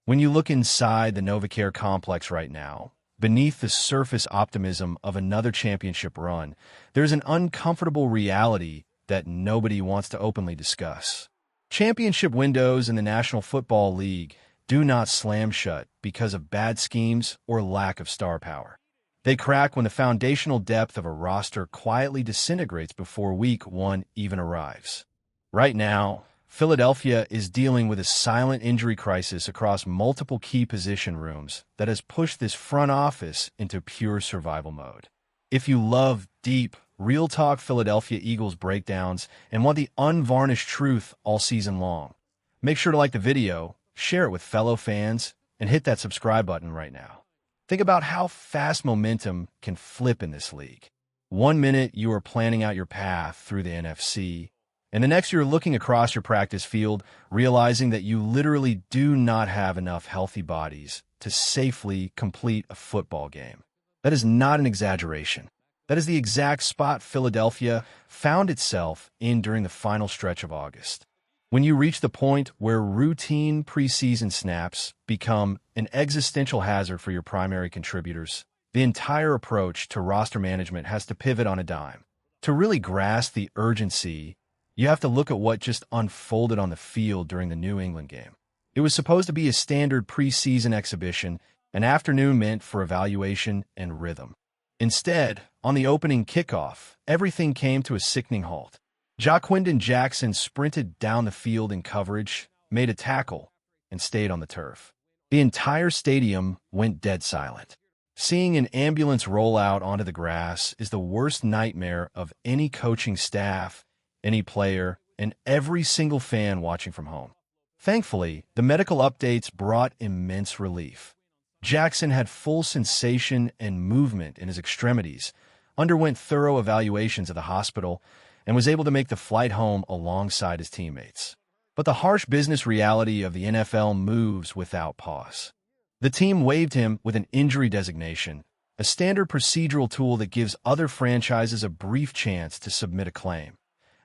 When you look inside the NovaCare complex right now, beneath the surface optimism of another championship run, there's an uncomfortable reality that nobody wants to openly discuss. Championship windows in the National Football League do not slam shut because of bad schemes or lack of star power. They crack when the foundational depth of a roster quietly disintegrates before Week 1 even arrives. Right now, Philadelphia is dealing with a silent injury crisis across multiple key position rooms that has pushed this front office into pure survival mode. If you love deep, real-talk Philadelphia Eagles breakdowns and want the unvarnished truth all season long, make sure to like the video, share it with fellow fans, and hit that subscribe button right now. Think about how fast momentum can flip in this league. 1 minute you are planning out your path through the NFC, and the next you're looking across your practice field, realizing that you literally do not have enough healthy bodies to safely complete a football game. That is not an exaggeration. That is the exact spot Philadelphia found itself in during the final stretch of August. When you reach the point where routine preseason snaps become an existential hazard for your primary contributors, the entire approach to roster management has to pivot on a dime. To really grasp the urgency, you have to look at what just unfolded on the field during the New England game. It was supposed to be a standard preseason exhibition, an afternoon meant for evaluation and rhythm. Instead, on the opening kickoff, everything came to a sickening halt. Jaquindon Jackson sprinted down the field in coverage, made a tackle, and stayed on the turf. The entire stadium went dead silent. Seeing an ambulance roll out onto the grass is the worst nightmare of any coaching staff, any player, and every single fan watching from home. Thankfully, the medical updates brought immense relief. Jackson had full sensation and movement in his extremities, underwent thorough evaluations at the hospital, and was able to make the flight home alongside his teammates. But the harsh business reality of the NFL moves without pause. The team waived him with an injury designation, a standard procedural tool that gives other franchises a brief chance to submit a claim,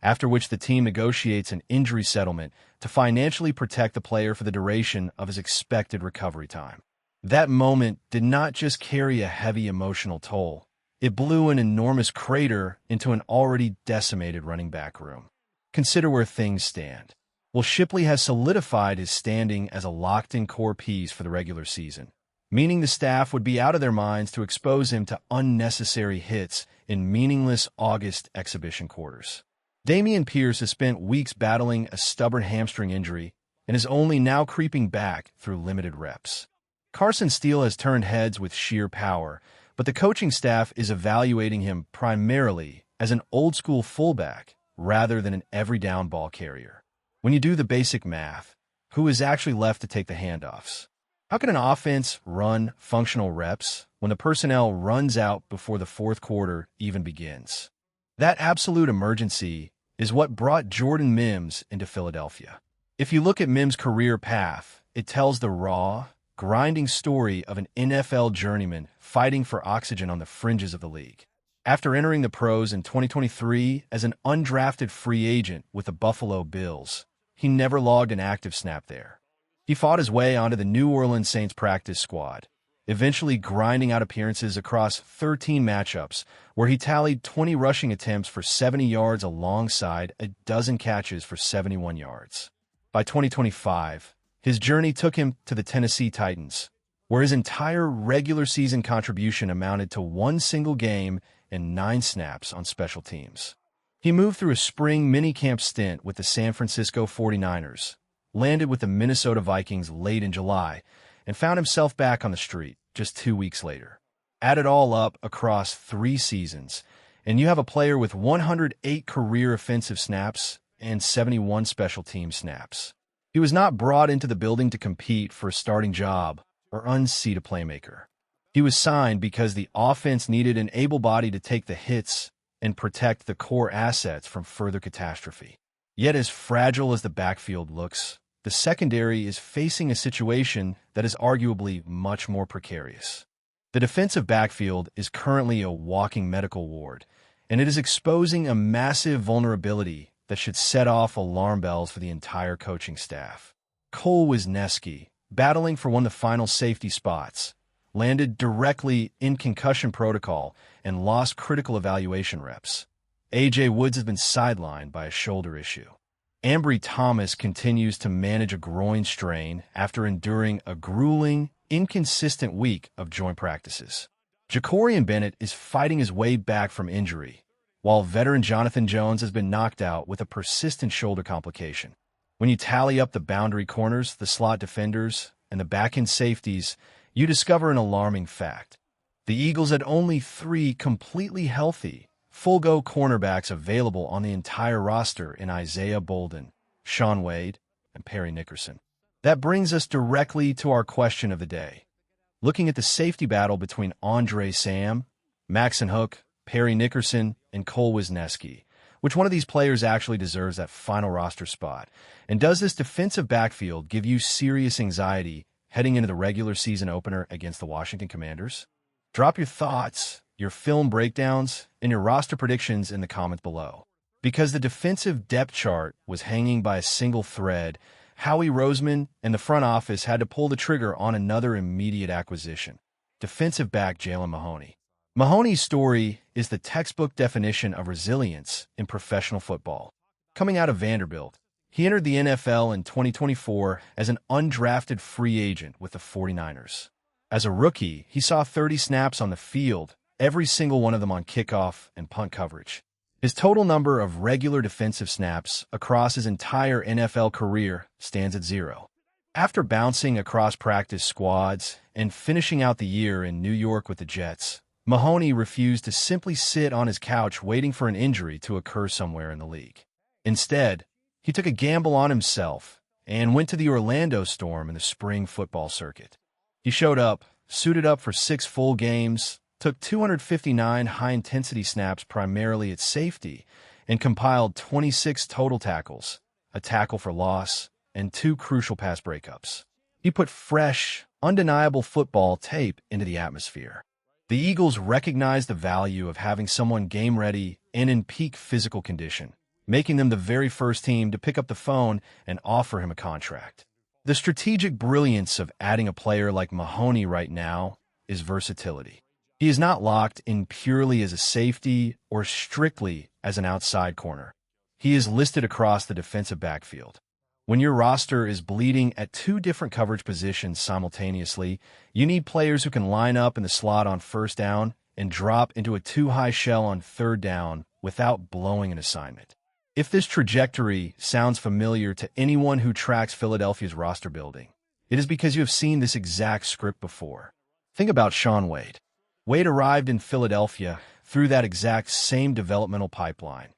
after which the team negotiates an injury settlement to financially protect the player for the duration of his expected recovery time. That moment did not just carry a heavy emotional toll. It blew an enormous crater into an already decimated running back room. Consider where things stand. Well, Shipley has solidified his standing as a locked-in core piece for the regular season, meaning the staff would be out of their minds to expose him to unnecessary hits in meaningless August exhibition quarters. Dameon Pierce has spent weeks battling a stubborn hamstring injury and is only now creeping back through limited reps. Carson Steele has turned heads with sheer power, but the coaching staff is evaluating him primarily as an old-school fullback rather than an every-down ball carrier. When you do the basic math, who is actually left to take the handoffs? How can an offense run functional reps when the personnel runs out before the fourth quarter even begins? That absolute emergency is what brought Jordan Mims into Philadelphia. If you look at Mims' career path, it tells the raw, grinding story of an NFL journeyman fighting for oxygen on the fringes of the league. After entering the pros in 2023 as an undrafted free agent with the Buffalo Bills, he never logged an active snap there. He fought his way onto the New Orleans Saints practice squad, eventually grinding out appearances across 13 matchups, where he tallied 20 rushing attempts for 70 yards alongside a dozen catches for 71 yards. By 2025, his journey took him to the Tennessee Titans, where his entire regular season contribution amounted to one single game and 9 snaps on special teams. He moved through a spring minicamp stint with the San Francisco 49ers, landed with the Minnesota Vikings late in July, and found himself back on the street just 2 weeks later. Add it all up across 3 seasons, and you have a player with 108 career offensive snaps and 71 special team snaps. He was not brought into the building to compete for a starting job or unseat a playmaker. He was signed because the offense needed an able body to take the hits and protect the core assets from further catastrophe. Yet as fragile as the backfield looks, the secondary is facing a situation that is arguably much more precarious. The defensive backfield is currently a walking medical ward, and it is exposing a massive vulnerability that should set off alarm bells for the entire coaching staff. Cole Wisniewski, battling for one of the final safety spots, landed directly in concussion protocol and lost critical evaluation reps. A.J. Woods has been sidelined by a shoulder issue. Ambry Thomas continues to manage a groin strain after enduring a grueling, inconsistent week of joint practices. Jacorian Bennett is fighting his way back from injury, while veteran Jonathan Jones has been knocked out with a persistent shoulder complication. When you tally up the boundary corners, the slot defenders, and the back-end safeties, you discover an alarming fact. The Eagles had only 3 completely healthy, full-go cornerbacks available on the entire roster in Isaiah Bolden, Shaun Wade, and Perry Nickerson. That brings us directly to our question of the day. Looking at the safety battle between Andre Sam, Maxon Hook, Perry Nickerson, and Cole Wisniewski, which one of these players actually deserves that final roster spot? And does this defensive backfield give you serious anxiety heading into the regular season opener against the Washington Commanders? Drop your thoughts, your film breakdowns, and your roster predictions in the comments below. Because the defensive depth chart was hanging by a single thread, Howie Roseman and the front office had to pull the trigger on another immediate acquisition, defensive back Jalen Mahoney. Mahoney's story is the textbook definition of resilience in professional football. Coming out of Vanderbilt, he entered the NFL in 2024 as an undrafted free agent with the 49ers. As a rookie, he saw 30 snaps on the field, every single one of them on kickoff and punt coverage. His total number of regular defensive snaps across his entire NFL career stands at 0. After bouncing across practice squads and finishing out the year in New York with the Jets, Mahoney refused to simply sit on his couch waiting for an injury to occur somewhere in the league. Instead, he took a gamble on himself and went to the Orlando Storm in the spring football circuit. He showed up, suited up for 6 full games, took 259 high-intensity snaps primarily at safety, and compiled 26 total tackles, a tackle for loss, and 2 crucial pass breakups. He put fresh, undeniable football tape into the atmosphere. The Eagles recognized the value of having someone game-ready and in peak physical condition, making them the very first team to pick up the phone and offer him a contract. The strategic brilliance of adding a player like Mahoney right now is versatility. He is not locked in purely as a safety or strictly as an outside corner. He is listed across the defensive backfield. When your roster is bleeding at 2 different coverage positions simultaneously, you need players who can line up in the slot on first down and drop into a 2-high shell on third down without blowing an assignment. If this trajectory sounds familiar to anyone who tracks Philadelphia's roster building, it is because you have seen this exact script before. Think about Shaun Wade. Wade arrived in Philadelphia through that exact same developmental pipeline,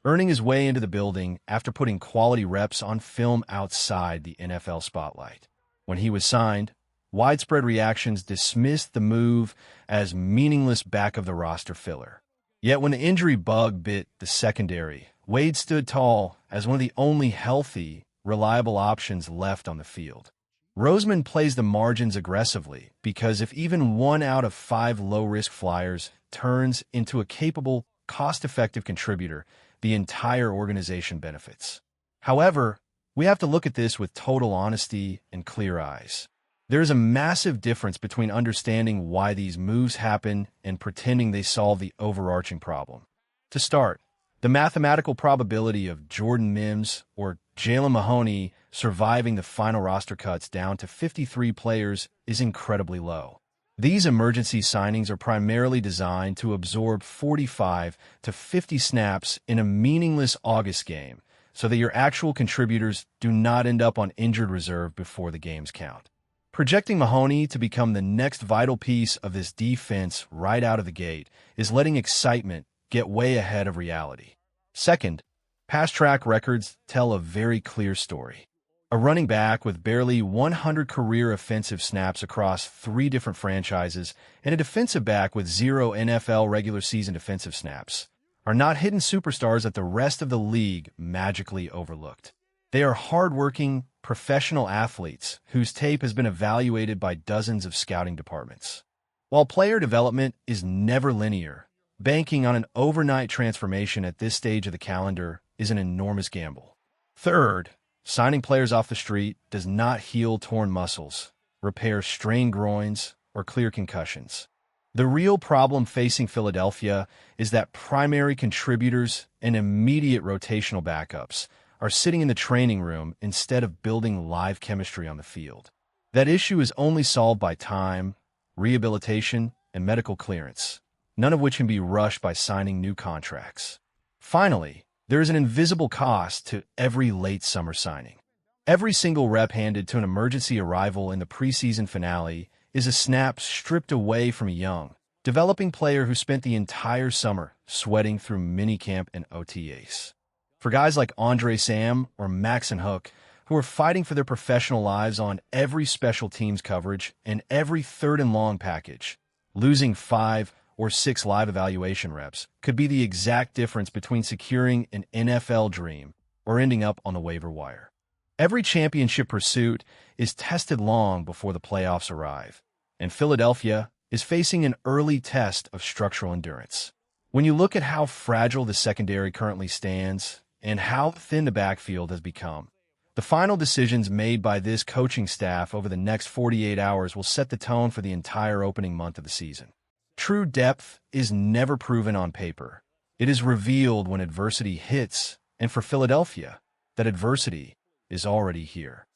earning his way into the building after putting quality reps on film outside the NFL spotlight. When he was signed, widespread reactions dismissed the move as meaningless back-of-the-roster filler. Yet when the injury bug bit the secondary, Wade stood tall as one of the only healthy, reliable options left on the field. Roseman plays the margins aggressively because if even 1 out of 5 low-risk flyers turns into a capable, cost-effective contributor, the entire organization benefits. However, we have to look at this with total honesty and clear eyes. There is a massive difference between understanding why these moves happen and pretending they solve the overarching problem. To start, the mathematical probability of Jordan Mims or Jalen Mahoney surviving the final roster cuts down to 53 players is incredibly low. These emergency signings are primarily designed to absorb 45 to 50 snaps in a meaningless August game so that your actual contributors do not end up on injured reserve before the games count. Projecting Mahoney to become the next vital piece of this defense right out of the gate is letting excitement get way ahead of reality. Second, past track records tell a very clear story. A running back with barely 100 career offensive snaps across 3 different franchises and a defensive back with 0 NFL regular season defensive snaps are not hidden superstars that the rest of the league magically overlooked. They are hardworking, professional athletes whose tape has been evaluated by dozens of scouting departments. While player development is never linear, banking on an overnight transformation at this stage of the calendar is an enormous gamble. Third, Signing players off the street does not heal torn muscles, repair strained groins, or clear concussions. The real problem facing Philadelphia is that primary contributors and immediate rotational backups are sitting in the training room instead of building live chemistry on the field. That issue is only solved by time, rehabilitation, and medical clearance, none of which can be rushed by signing new contracts. Finally, there is an invisible cost to every late summer signing. Every single rep handed to an emergency arrival in the preseason finale is a snap stripped away from a young, developing player who spent the entire summer sweating through minicamp and OTAs. For guys like Andre Sam or Maxon Hook, who are fighting for their professional lives on every special teams coverage and every third and long package, losing 5 or 6 live evaluation reps could be the exact difference between securing an NFL dream or ending up on the waiver wire. Every championship pursuit is tested long before the playoffs arrive, and Philadelphia is facing an early test of structural endurance. When you look at how fragile the secondary currently stands and how thin the backfield has become, the final decisions made by this coaching staff over the next 48 hours will set the tone for the entire opening month of the season. True depth is never proven on paper. It is revealed when adversity hits, and for Philadelphia, that adversity is already here.